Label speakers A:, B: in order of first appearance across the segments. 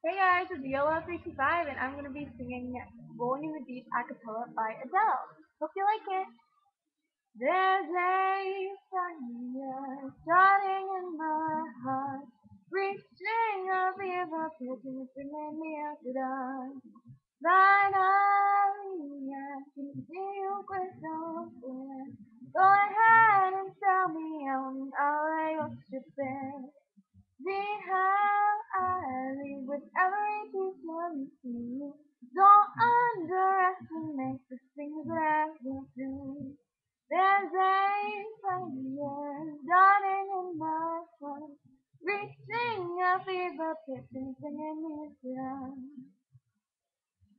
A: Hey guys, it's YOLO325 and I'm going to be singing Rolling in the Deep a cappella by Adele. Hope you like it. There's a fire starting in my heart, reaching a river, pitching, bringing me up to dawn. Finally, I can see you crystal clear. Go ahead and tell me I'll lay your ship bare. See how I leave with every piece of you. Don't underestimate the things that I will do. There's a fire dawning in my soul, reaching a fever pitch and singing me down.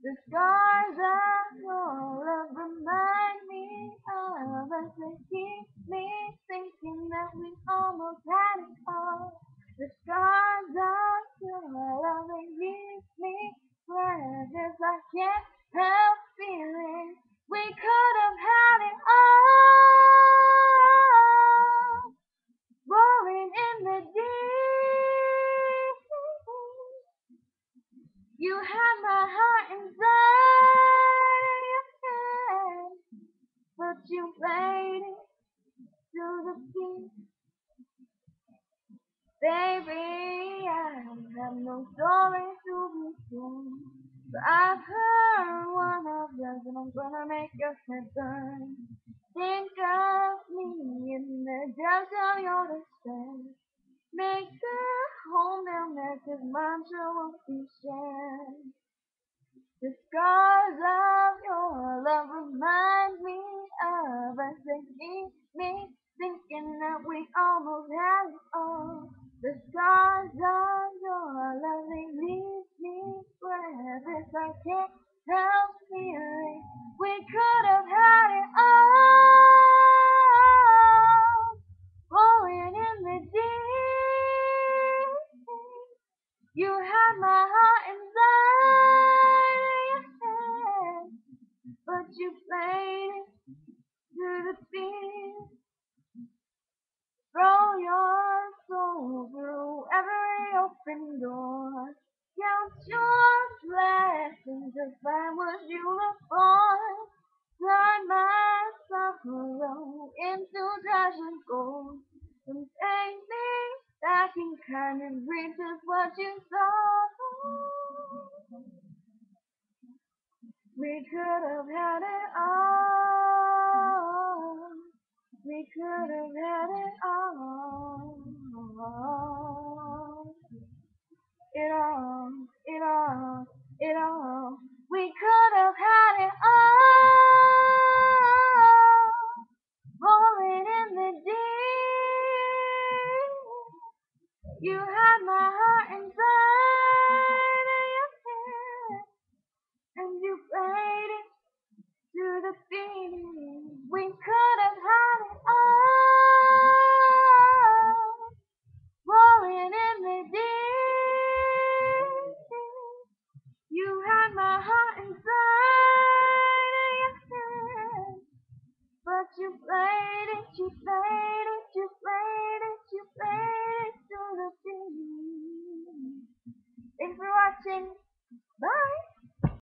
A: The scars of your love remind me of us. They keep me thinking that we almost had it all. The scars of your love, they leave me breathless. I can't help feeling we could have had it all. Rolling in the deep. You had my heart inside your hand, but you played it to the beat. Baby, I have no story to be told, but I've heard one of yours and I'm gonna make your head burn. Think of me in the depths of your despair. Make a home down there 'cause mine sure won't be shared. The scars of your love remind me of us. They keep me thinking that we almost had it all. The scars of your love, they leave me breathless. I can't help feeling we could have had it all. Rolling in the deep. You had my heart inside your hand, but you played it to the beat. Throw your soul through every open door. Count your blessings to find what you look for. Turn my sorrow into dazzling gold. And take me back in kind and bring just what you saw. We could have had it all. We could have had it all. It all, it all, it all. We could have had it all. Rolling in the deep. You had my heart inside of your hand, and you played it to the beat. We could